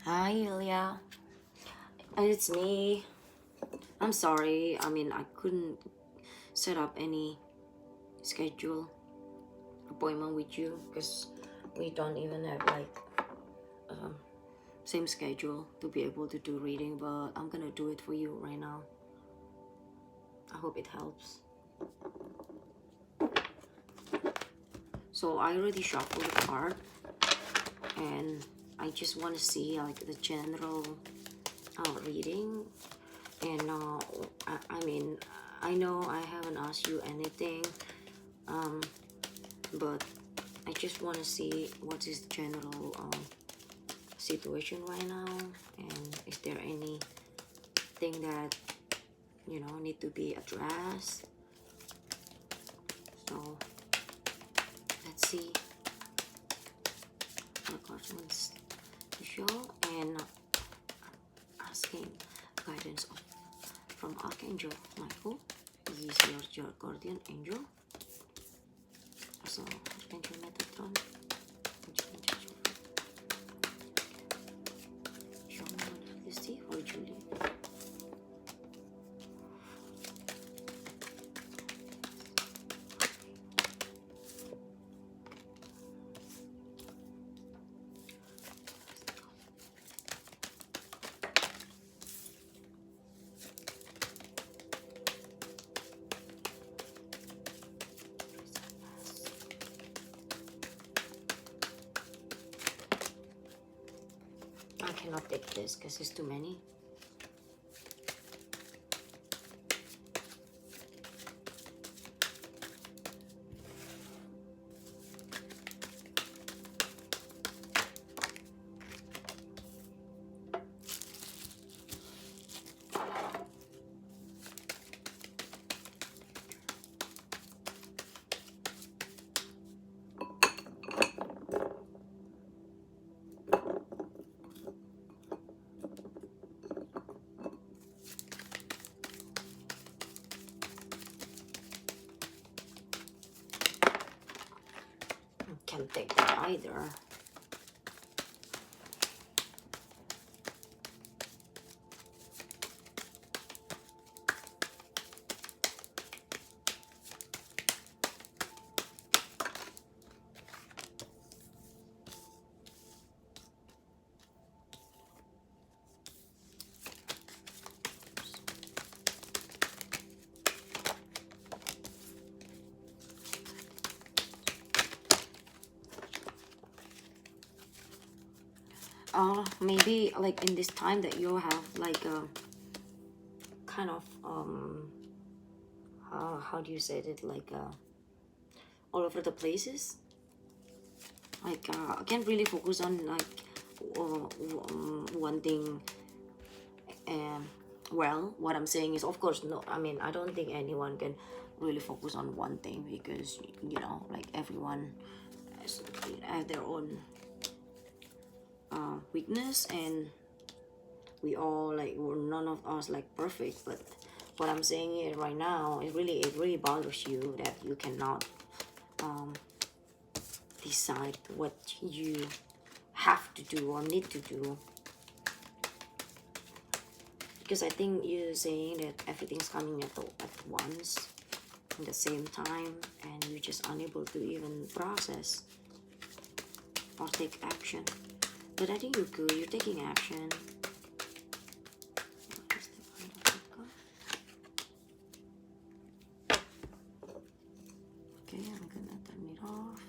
Hi, Yulia. It's me. I'm sorry. I couldn't set up any schedule appointment with you because we don't even have like um, same schedule to be able to do reading. But I'm gonna do it for you right now. I hope it helps. So I already shuffled the card, and I just want to see like the general reading. And I know I haven't asked you anything, but I just want to see what is the general situation right now, and is there anything that need to be addressed. So let's see what cards wants to show, and asking guidance from Archangel Michael. He is your guardian angel. So Archangel Metatron. Show me what you see for Julie. I cannot take this because it's too many. Can't take that either. Maybe like in this time that you have like a kind of how do you say it, like all over the places, like I can't really focus on like one thing. Well, what I'm saying is, of course, no, I don't think anyone can really focus on one thing because like everyone has their own weakness, and we all like, we're none of us like perfect. But what I'm saying here right now is it really bothers you that you cannot decide what you have to do or need to do, because I think you're saying that everything's coming at once at the same time, and you're just unable to even process or take action. But I think you're good, you're taking action. Okay, I'm gonna turn it off.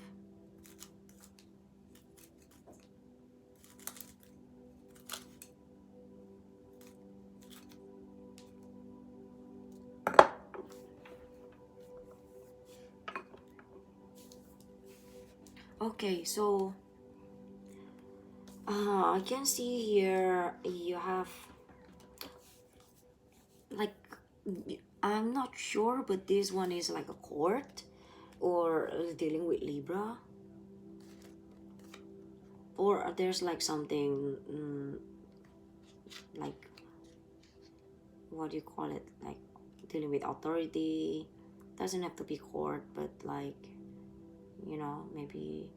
Okay, so I can see here you have like, I'm not sure, but this one is like a court or dealing with Libra, or there's like something like, what do you call it, like dealing with authority. Doesn't have to be court, but like maybe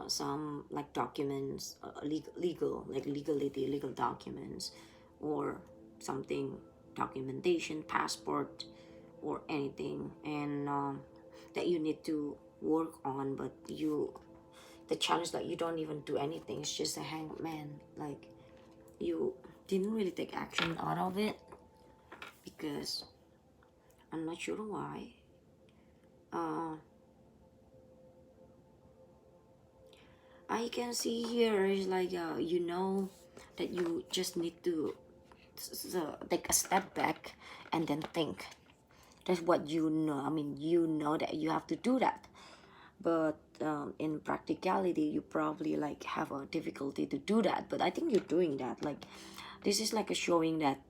some like documents, legal documents, or something, documentation, passport, or anything, and that you need to work on, but the challenge that you don't even do anything. It's just a hangman, like you didn't really take action out of it, because I'm not sure why. I can see here is like that you just need to take a step back and then think. That's what you know. I mean, you know that you have to do that, but in practicality, you probably like have a difficulty to do that. But I think you're doing that. Like, this is like a showing that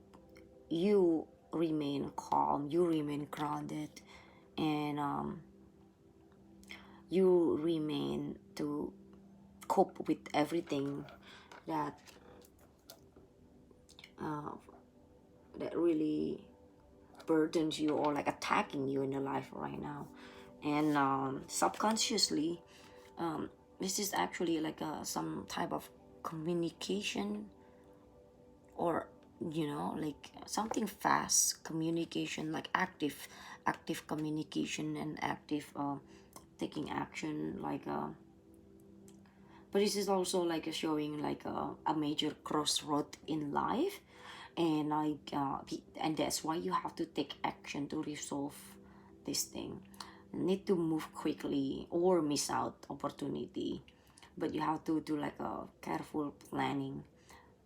you remain calm, you remain grounded, and you remain to cope with everything that uh, that really burdens you or like attacking you in your life right now. And subconsciously, this is actually like some type of communication, or like something fast communication, like active communication and active taking action, like but this is also like showing like a major crossroad in life, and like and that's why you have to take action to resolve this thing. You need to move quickly or miss out opportunity, but you have to do like a careful planning.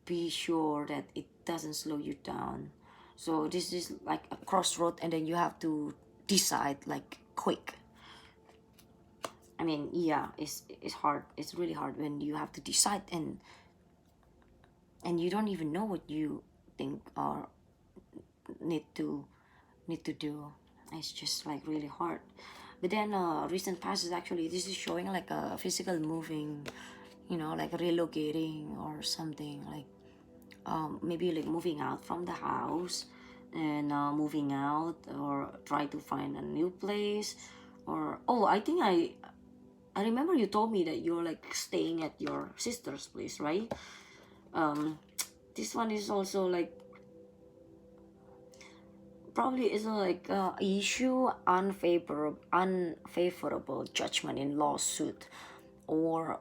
Be sure that it doesn't slow you down. So this is like a crossroad, and then you have to decide like quick. I mean, yeah, it's hard. It's really hard when you have to decide, and you don't even know what you think or need to do. It's just like really hard. But then recent past is actually, this is showing like a physical moving, like relocating or something, like maybe like moving out from the house, and moving out, or try to find a new place. Or oh, I think I remember you told me that you're like staying at your sister's place, right? um this one is also like probably is like issue unfavorable judgment in lawsuit, or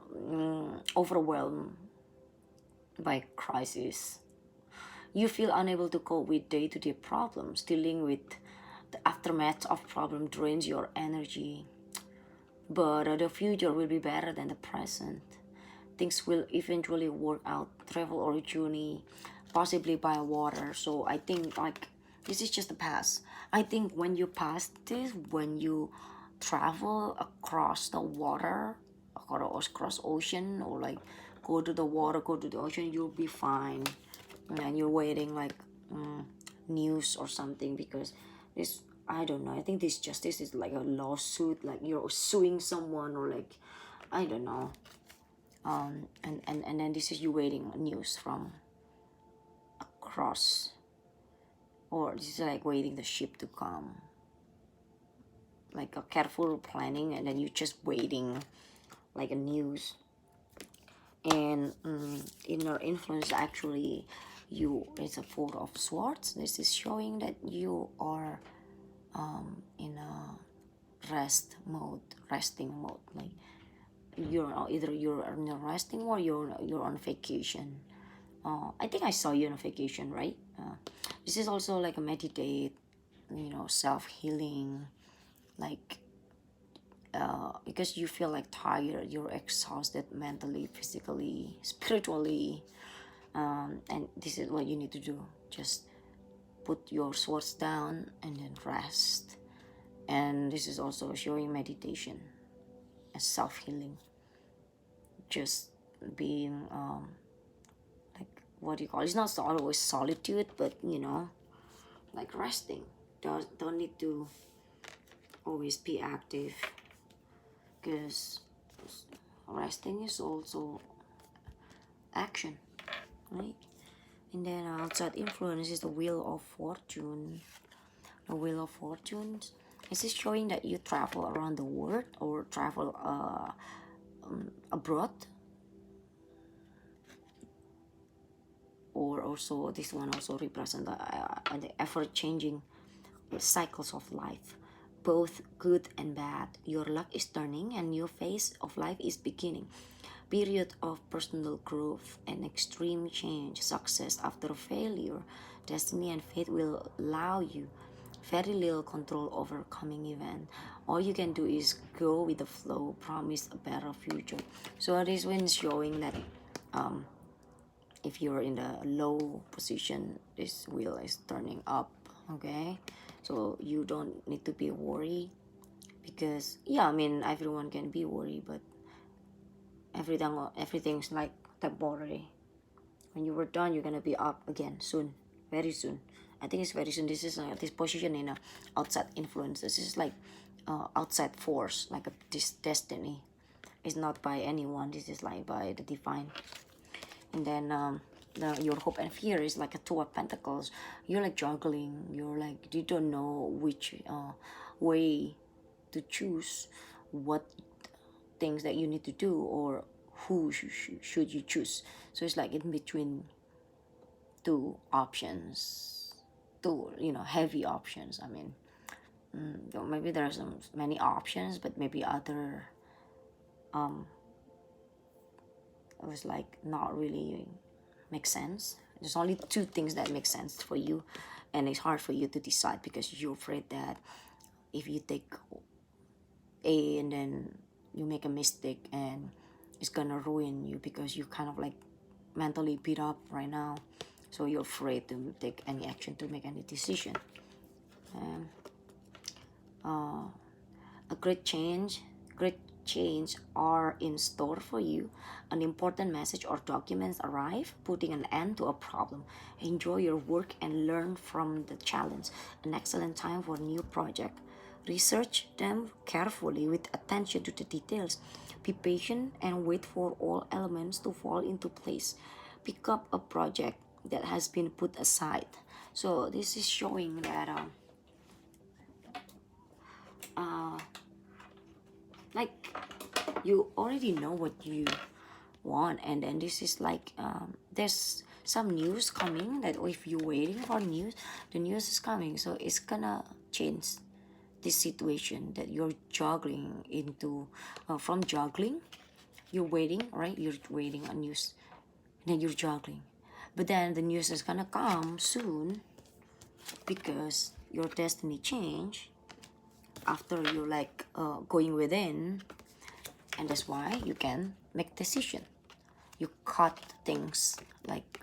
overwhelmed by crisis. You feel unable to cope with day-to-day problems. Dealing with the aftermath of problem drains your energy, but the future will be better than the present. Things will eventually work out. Travel or journey, possibly by water. So I think like this is just the past. I think when you pass this, when you travel across the water, across ocean, or like go to the water, go to the ocean, you'll be fine. And you're waiting like news or something, because this, I don't know, I think this justice is like a lawsuit, like you're suing someone, or like I don't know. And then this is you waiting news from across, or this is like waiting the ship to come, like a careful planning, and then you just waiting like a news. And inner influence, actually you, it's a Four of Swords. This is showing that you are in a resting mode, like you're either you're in a resting, or you're on vacation. I think I saw you on a vacation, right? This is also like a meditate, self-healing, like because you feel like tired, you're exhausted mentally, physically, spiritually, and this is what you need to do. Just put your swords down and then rest. And this is also showing meditation as self-healing, just being like, what do you call it? It's not always solitude, but like resting. Don't need to always be active, because resting is also action, right? And then outside influence is the Wheel of Fortune. The Wheel of Fortune, is this showing that you travel around the world, or travel abroad, or also this one also represent the ever-changing cycles of life, both good and bad. Your luck is turning and new phase of life is beginning. Period of personal growth and extreme change, success after failure. Destiny and fate will allow you very little control over coming event. All you can do is go with the flow, promise a better future. So this one is showing that if you're in the low position, this wheel is turning up. Okay, so you don't need to be worried, because yeah, I mean everyone can be worried, but everything's like temporary. When you were done, you're gonna be up again soon, very soon. I think it's very soon. This is this position in a outside influence. This is like outside force, like this destiny. It's not by anyone. This is like by the divine. And then your hope and fear is like a two of pentacles. You're like juggling. You're like, you don't know which way to choose, what things that you need to do, or who should you choose. So it's like in between two options, two heavy options. I mean, maybe there are many options, but maybe other it was like not really make sense. There's only two things that make sense for you, and it's hard for you to decide because you're afraid that if you take A and then you make a mistake and it's gonna ruin you, because you kind of like mentally beat up right now, so you're afraid to take any action, to make any decision. A great change are in store for you. An important message or documents arrive, putting an end to a problem. Enjoy your work and learn from the challenge. An excellent time for new project. Research them carefully with attention to the details. Be patient and wait for all elements to fall into place. Pick up a project that has been put aside. So this is showing that like you already know what you want, and then this is like there's some news coming, that if you're waiting for news, the news is coming. So it's gonna change this situation that you're juggling into. From juggling, you're waiting, right? You're waiting on news, then you're juggling, but then the news is gonna come soon, because your destiny change after you like going within, and that's why you can make decision. You cut things like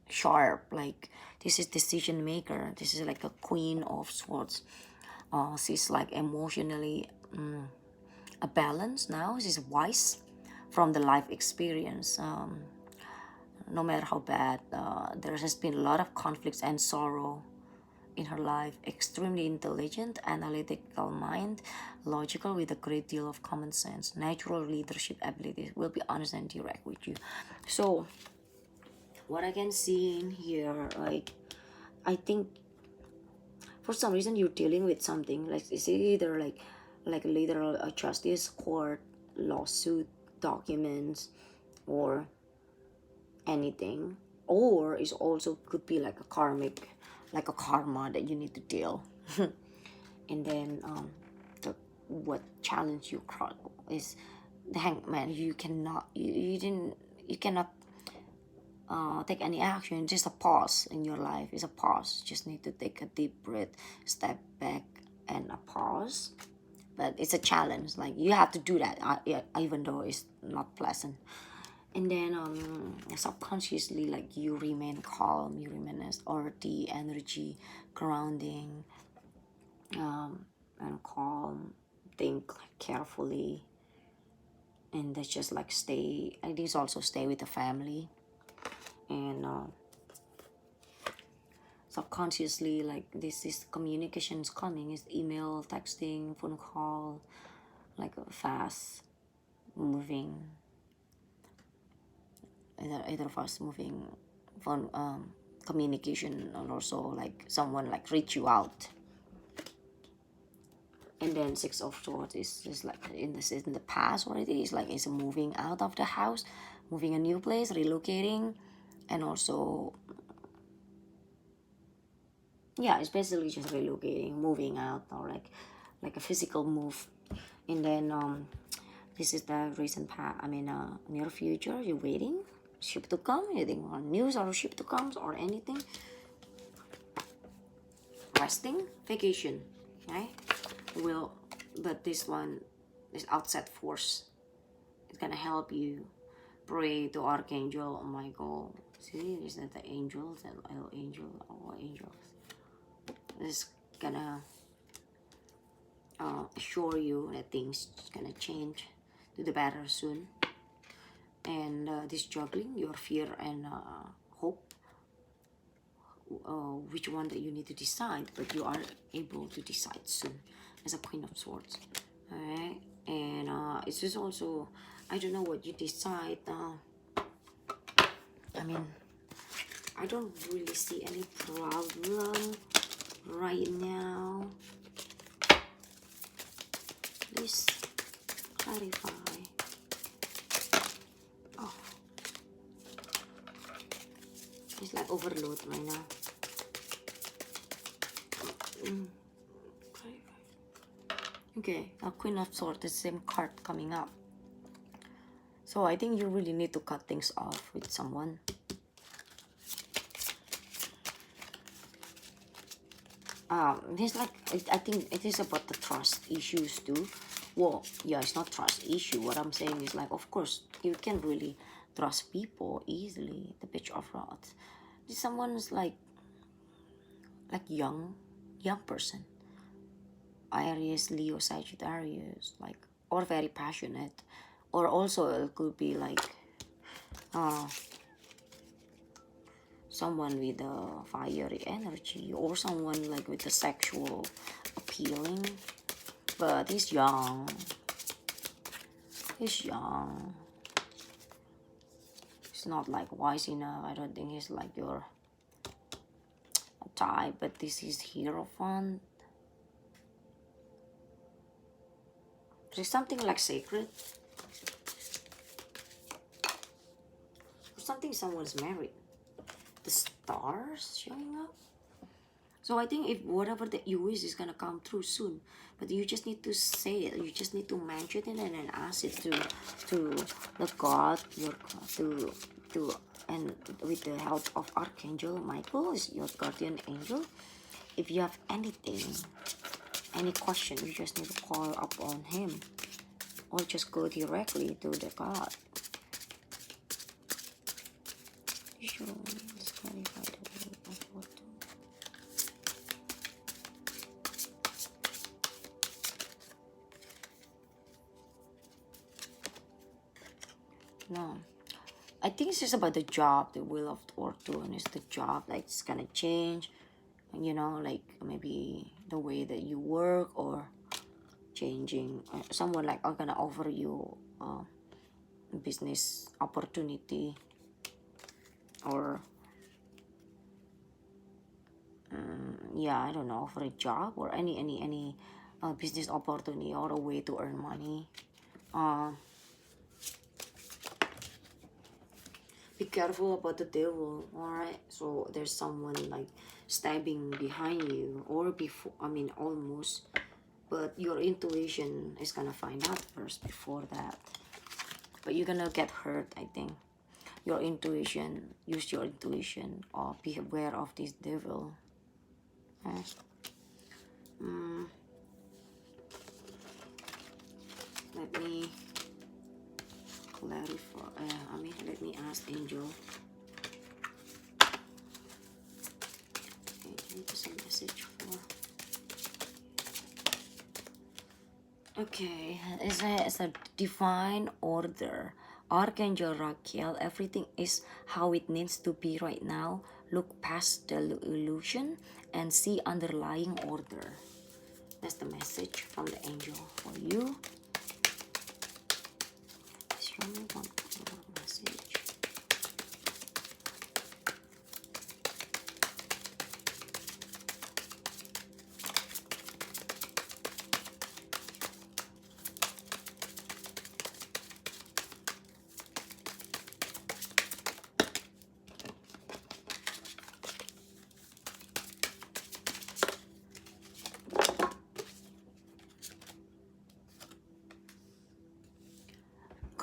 sharp, like this is decision maker. This is like a queen of swords. She's like emotionally a balance now. She's wise from the life experience. No matter how bad, there has been a lot of conflicts and sorrow in her life. Extremely intelligent, analytical mind, logical with a great deal of common sense, natural leadership abilities, will be honest and direct with you. So what I can see in here, like I think for some reason you're dealing with something like it's either like literal justice, court, lawsuit, documents, or anything, or it also could be like a karmic, like a karma that you need to deal. And then what challenge you cross is the hangman. You cannot, you cannot take any action. Just a pause in your life is a pause. Just need to take a deep breath, step back, and a pause. But it's a challenge, like you have to do that, even though it's not pleasant. And then subconsciously, like you remain calm, you remain as earthy energy, grounding, and calm. Think carefully, and that's just like stay. I think also stay with the family, and subconsciously, like this is communications coming, is email, texting, phone call, like a fast moving, either fast moving phone communication, and also like someone like reach you out. And then Six of Swords is like in the past already. It's like it's moving out of the house, moving a new place, relocating, and also yeah, it's basically just relocating, moving out, or like a physical move. And then this is the recent past. I mean, near future. You're waiting ship to come. You're waiting on news or ship to come or anything. Resting, vacation, right? But this one, this outside force, it's gonna help you pray to Archangel. Oh my God! See, is that the angels? The little angel or angels? It's gonna assure you that things gonna change to the better soon. And this juggling your fear and hope, which one that you need to decide, but you are able to decide soon as a Queen of Swords. All right, and it's just also, I don't know what you decide. I mean, I don't really see any problem right now. Please clarify. Oh, it's like overload right now. Okay, a Queen of Swords, the same card coming up. So I think you really need to cut things off with someone. It's like, I think it is about the trust issues too. Well, yeah, it's not trust issue. What I'm saying is like, of course, you can't really trust people easily. The Page of Rods. Someone's like young person. Aries, Leo, Sagittarius, like, or very passionate, or also it could be like someone with a fiery energy, or someone like with a sexual appealing, but he's young. He's young. He's not like wise enough. I don't think he's like your type, but this is Hierophant. There's something like sacred. Or something someone's married. The stars showing up. So I think if whatever that you wish is gonna come through soon, but you just need to say it. You just need to mention it and then ask it to the God, your to and with the help of Archangel Michael, is your guardian angel. If you have anything, any question, you just need to call upon him, or just go directly to the God. Sure, let's clarify the way of what to. No, I think it's just about the job. The Wheel of Fortune is the job. Like, it's gonna change, you know, like maybe the way that you work, or changing. Someone like are gonna offer you business opportunity, or yeah, I don't know, for a job, or any business opportunity, or a way to earn money. Be careful about the devil. All right, so there's someone like stabbing behind you, or before, I mean almost, but your intuition is gonna find out first before that. But you're gonna get hurt, I think. Your intuition, use your intuition, or be aware of this devil. Okay. Let me clarify. Let me ask Angel. Okay, give me just a message for. Okay, it's a divine order. Archangel Raquel, everything is how it needs to be right now. Look past the illusion and see underlying order. That's the message from the angel for you. Show me one more message.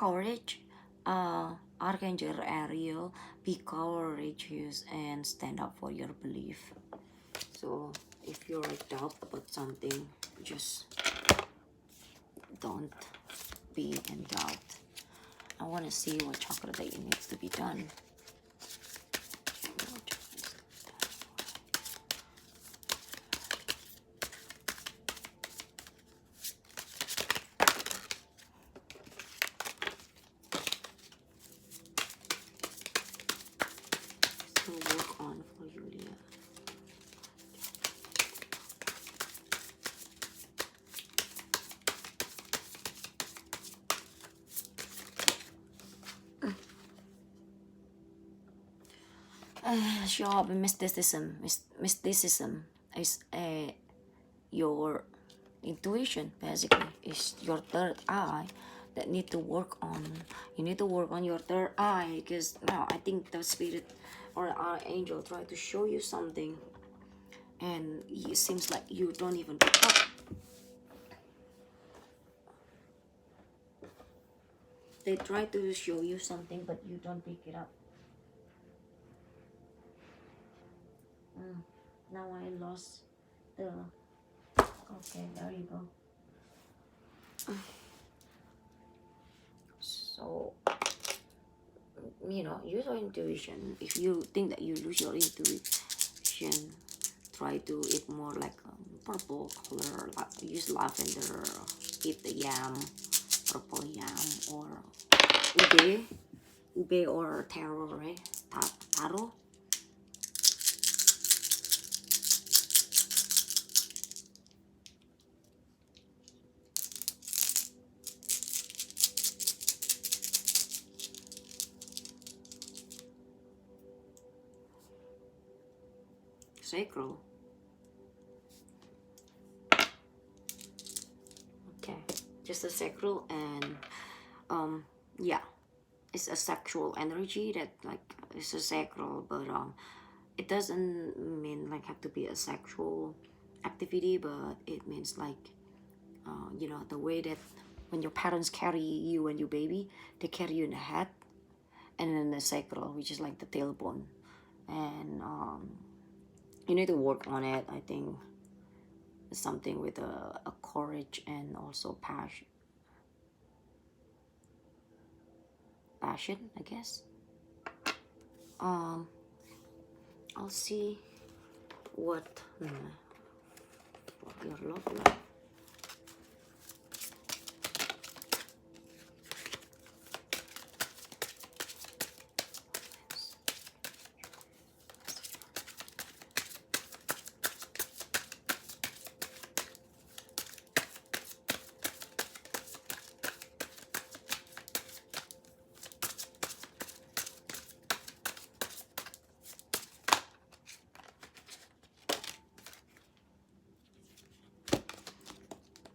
courage. Archangel Ariel, be courageous and stand up for your belief. So if you're like doubt about something, just don't be in doubt. I want to see what chakra that needs to be done. So work on for Yulia. Job and mysticism. Mysticism is your intuition, basically. Is your third eye that need to work on. You need to work on your third eye, because now I think the spirit or our angel try to show you something, and it seems like you don't even pick up. They try to show you something, but you don't pick it up. Now I lost the... Okay, there you go. So, you know, use your intuition. If you think that you lose your intuition, try to eat more like purple color. Use lavender, eat the yam, purple yam, or ube or taro, right? Taro. Sacral. Okay, just a sacral, and yeah, it's a sexual energy that like it's a sacral, but it doesn't mean like have to be a sexual activity, but it means like you know, the way that when your parents carry you and your baby, they carry you in the head, and then the sacral, which is like the tailbone, and you need to work on it. I think it's something with a courage and also passion, I guess. I'll see what your love life.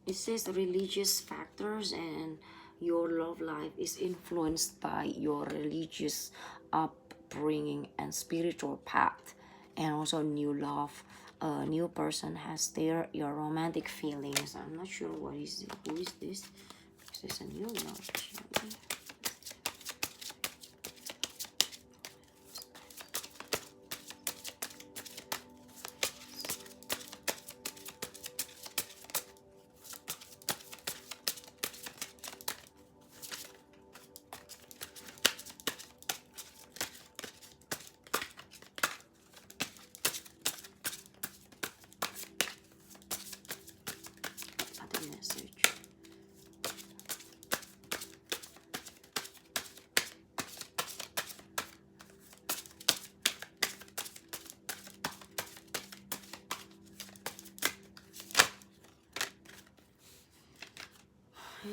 It says religious factors, and your love life is influenced by your religious upbringing and spiritual path, and also new love. A new person has your romantic feelings. I'm not sure what is it. Who is this? Is this a new love? Message.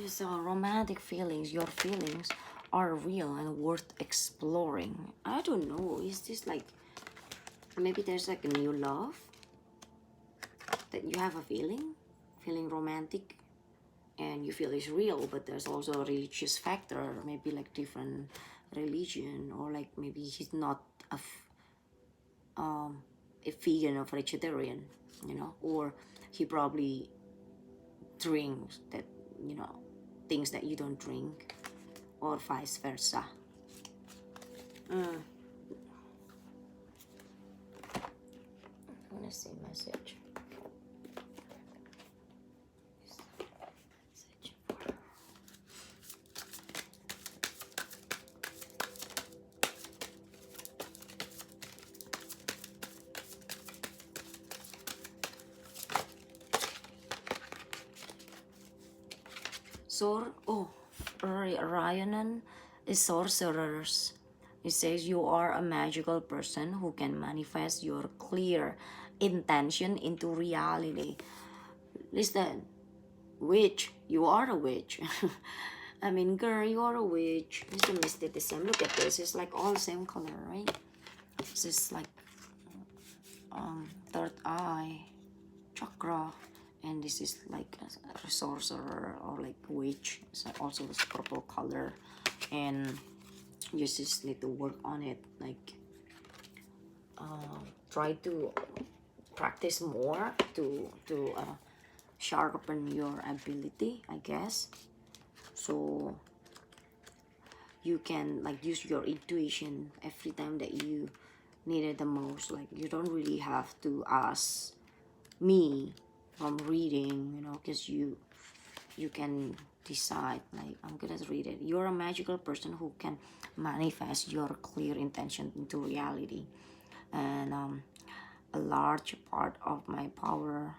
It's romantic feelings. Your feelings are real and worth exploring. I don't know. Is this like maybe there's like a new love that you have a feeling romantic, and you feel is real, but there's also a religious factor, maybe like different religion, or like maybe he's not a vegan or vegetarian, you know, or he probably drinks that, you know, things that you don't drink, or vice versa. I want to see message. Ryanan is sorcerers. It says you are a magical person who can manifest your clear intention into reality. Listen, witch, you are a witch. I mean, girl, you are a witch. It's the mysticism. Look at this. It's like all the same color, right? This is like third eye chakra, and this is like a sorcerer or like witch. It's also this purple color, and you just need to work on it. Like try to practice more to sharpen your ability, I guess, so you can like use your intuition every time that you need it the most. Like you don't really have to ask me from reading, you know, because you can decide. Like, I'm gonna read it. You're a magical person who can manifest your clear intention into reality, and a large part of my power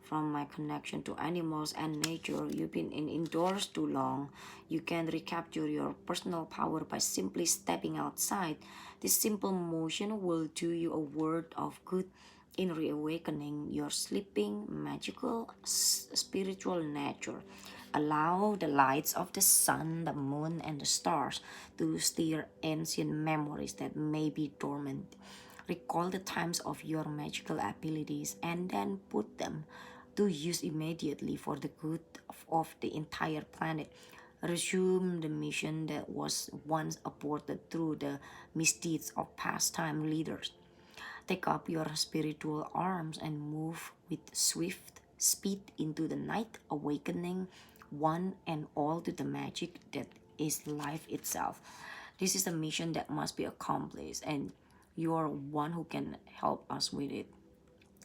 from my connection to animals and nature. You've been indoors too long. You can recapture your personal power by simply stepping outside. This simple motion will do you a world of good in reawakening your sleeping, magical, spiritual nature. Allow the lights of the sun, the moon, and the stars to stir ancient memories that may be dormant. Recall the times of your magical abilities and then put them to use immediately for the good of the entire planet. Resume the mission that was once aborted through the misdeeds of past time leaders. Take up your spiritual arms and move with swift speed into the night, awakening one and all to the magic that is life itself. This is a mission that must be accomplished, and you are one who can help us with it.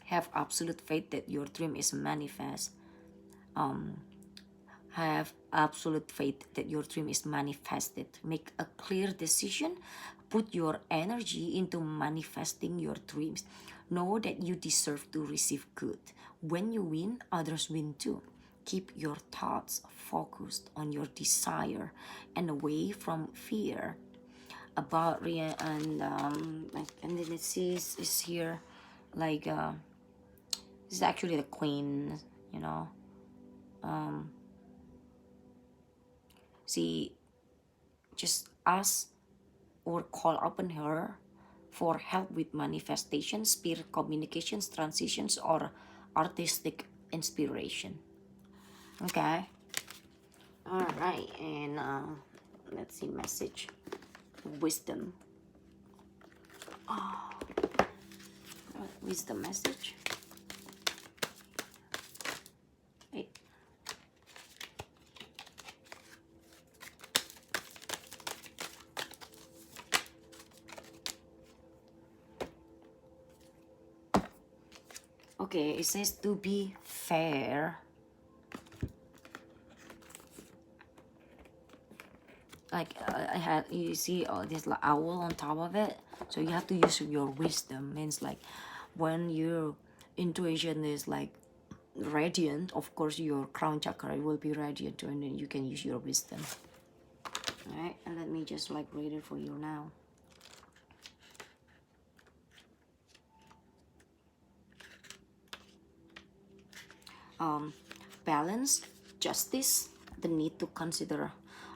Have absolute faith that your dream is manifest. Have absolute faith that your dream is manifested. Make a clear decision. Put your energy into manifesting your dreams. Know that you deserve to receive good. When you win, others win too. Keep your thoughts focused on your desire and away from fear. About and then it says is here like this is actually the queen, you know. She just ask or call upon her for help with manifestation, spirit communications, transitions, or artistic inspiration. Okay. All right, and let's see, message, wisdom. Oh, wisdom message. Wait. Okay, it says to be fair. Like I had, you see, this like owl on top of it. So you have to use your wisdom. Means like when your intuition is like radiant, of course your crown chakra will be radiant too, and then you can use your wisdom. All right, and let me just like read it for you now. Balance, justice, the need to consider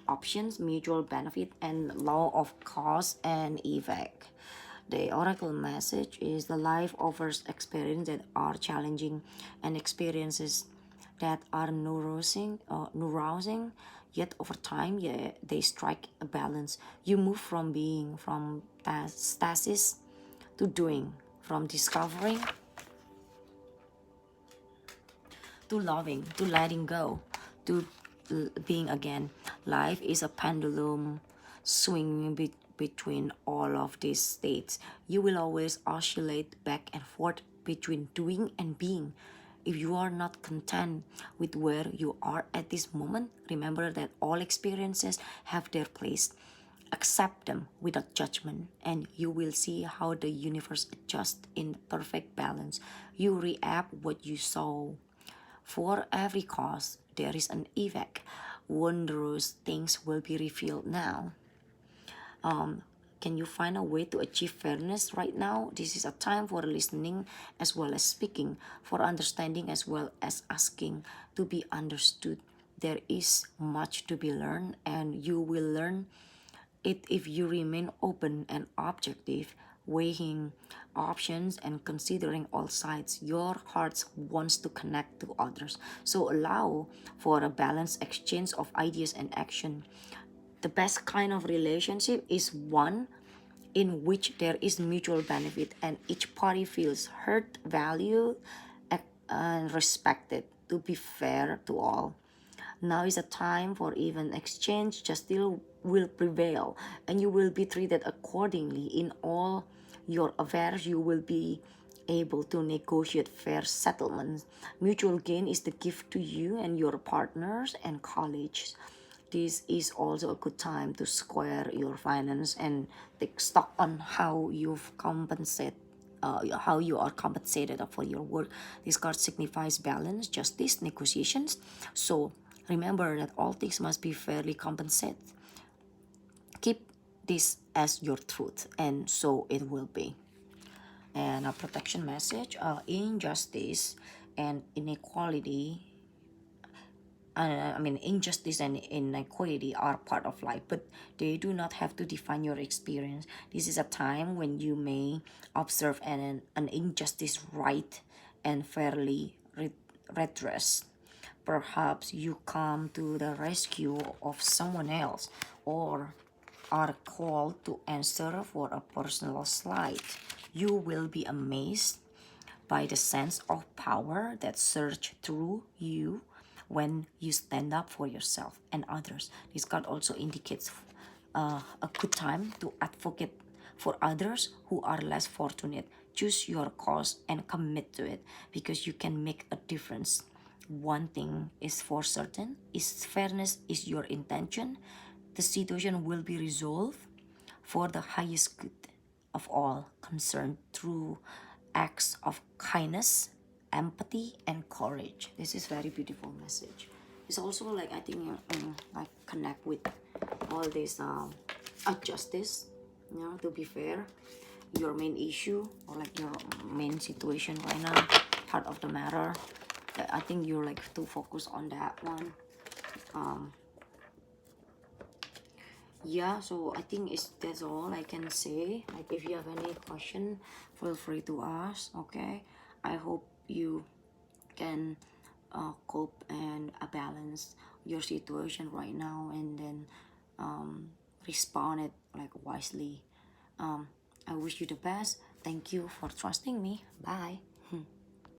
options, mutual benefit, and law of cause and effect. The oracle message is the life offers experiences that are challenging and experiences that are arousing, yet over time, yeah, they strike a balance. You move from being, from stasis to doing, from discovering to loving, to letting go, to being again. Life is a pendulum swinging between all of these states. You will always oscillate back and forth between doing and being. If you are not content with where you are at this moment, remember that all experiences have their place. Accept them without judgment, and you will see how the universe adjusts in perfect balance. You reap what you sow. For every cause, there is an effect. Wondrous things will be revealed now. Can you find a way to achieve fairness right now? This is a time for listening as well as speaking, for understanding as well as asking to be understood. There is much to be learned, and you will learn it if you remain open and objective, weighing options and considering all sides. Your heart wants to connect to others, so allow for a balanced exchange of ideas and action. The best kind of relationship is one in which there is mutual benefit and each party feels heard, valued, and respected. To be fair to all, now is a time for even exchange. Justice will prevail, and you will be treated accordingly in all your affairs. You will be able to negotiate fair settlements. Mutual gain is the gift to you and your partners and colleagues. This is also a good time to square your finance and take stock on how you are compensated for your work. This card signifies balance, justice, negotiations. So remember that all things must be fairly compensated. Keep this as your truth, and so it will be. And a protection message: injustice and inequality. Injustice and inequality are part of life, but they do not have to define your experience. This is a time when you may observe an injustice right and fairly redress. Perhaps you come to the rescue of someone else, or are called to answer for a personal slight. You will be amazed by the sense of power that surges through you when you stand up for yourself and others. This card also indicates a good time to advocate for others who are less fortunate. Choose your cause and commit to it, because you can make a difference. One thing is for certain: is fairness is your intention, the situation will be resolved for the highest good of all concerned through acts of kindness, empathy, and courage. This is very beautiful message. It's also like, I think, like connect with all this justice. To be fair, your main issue, or like your main situation right now, part of the matter. I think you're like too focused on that one. Yeah, so I think that's all I can say. Like, if you have any question, feel free to ask. Okay, I hope you can cope and balance your situation right now, and then respond it like wisely. I wish you the best. Thank you for trusting me. Bye.